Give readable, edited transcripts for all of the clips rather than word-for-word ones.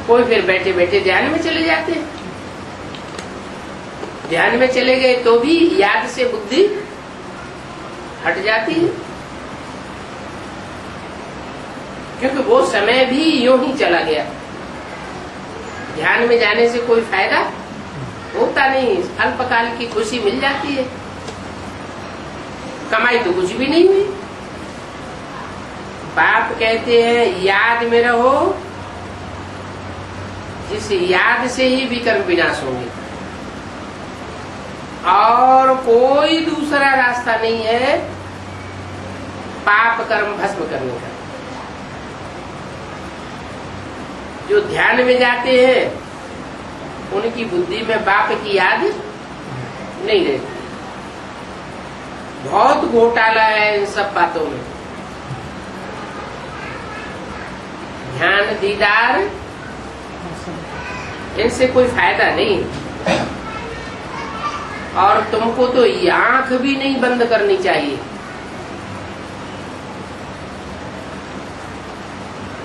कोई फिर बैठे बैठे ध्यान में चले जाते हैं। ध्यान में चले गए तो भी याद से बुद्धि हट जाती है, क्योंकि वो समय भी यूं ही चला गया। ध्यान में जाने से कोई फायदा होता नहीं, अल्पकाल की खुशी मिल जाती है, कमाई तो कुछ भी नहीं हुई। बाप कहते हैं याद में रहो, जिस याद से ही विकर्म विनाश होंगे, और कोई दूसरा रास्ता नहीं है पाप कर्म भस्म करने का। जो ध्यान में जाते हैं उनकी बुद्धि में बाप की याद नहीं रहती। बहुत घोटाला है इन सब बातों में। ध्यान दीदार इनसे कोई फायदा नहीं, और तुमको तो आंख भी नहीं बंद करनी चाहिए।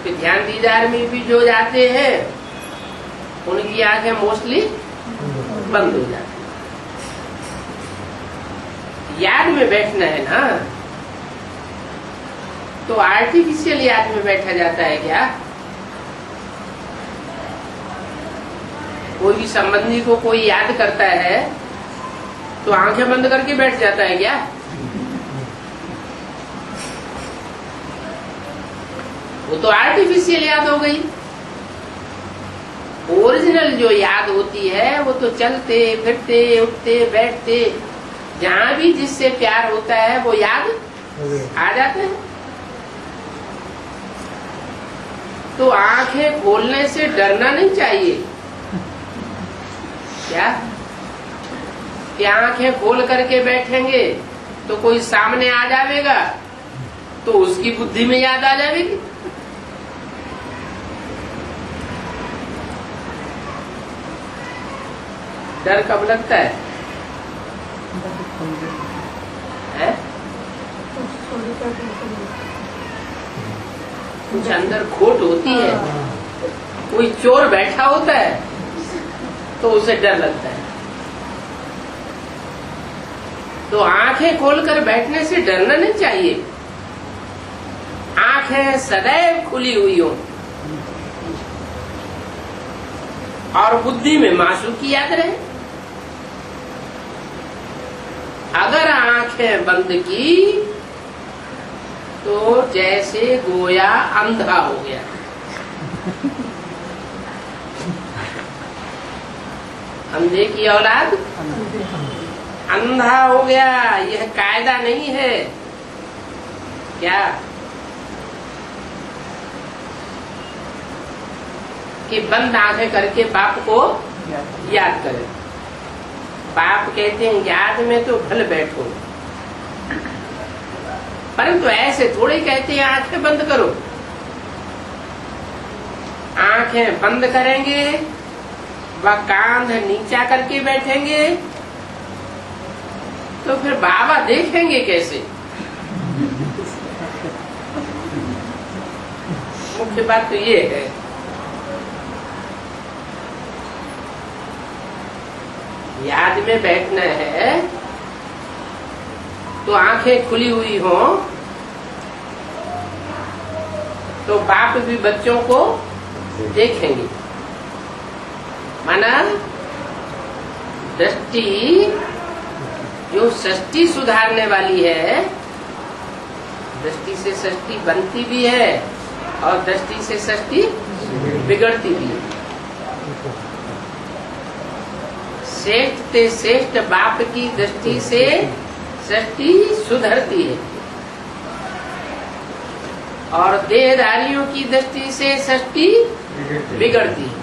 कि ध्यान दीदार में भी जो जाते हैं उनकी आंखें मोस्टली बंद हो जाती। याद में बैठना है ना, तो आर्टिफिशियल याद में बैठा जाता है क्या? कोई भी संबंधी को कोई याद करता है तो आंखें बंद करके बैठ जाता है क्या? वो तो आर्टिफिशियल याद हो गई। ओरिजिनल जो याद होती है वो तो चलते फिरते उठते बैठते जहाँ भी जिससे प्यार होता है वो याद आ जाता है। तो आंखें खोलने से डरना नहीं चाहिए क्या? कि आंखें खोल करके बैठेंगे तो कोई सामने आ जाएगा तो उसकी बुद्धि में याद आ जाएगी। डर कब लगता है? कुछ अंदर खोट होती है, कोई चोर बैठा होता है तो उसे डर लगता है। तो आंखें खोलकर बैठने से डरना नहीं चाहिए। आंखें सदैव खुली हुई हो और बुद्धि में माशूकी याद रहे। अगर आंखें बंद की तो जैसे गोया अंधा हो गया। अंधे की औलाद अंधा हो गया। यह कायदा नहीं है क्या कि बंद आंखें करके बाप को याद करें। बाप कहते हैं याद में तो भले बैठो, परंतु ऐसे थोड़े कहते हैं आंखें बंद करो। आंखें बंद करेंगे व कांध नीचा करके बैठेंगे तो फिर बाबा देखेंगे कैसे? मुख्य बात तो ये है। याद में बैठना है तो आंखें खुली हुई हो तो बाप भी बच्चों को देखेंगे। माना दृष्टि जो सृष्टि सुधारने वाली है, दृष्टि से सृष्टि बनती भी है और दृष्टि से सृष्टि बिगड़ती भी है। श्रेष्ठ ते श्रेष्ठ बाप की दृष्टि से सृष्टि सुधरती है और देहधारियों की दृष्टि से सृष्टि बिगड़ती है।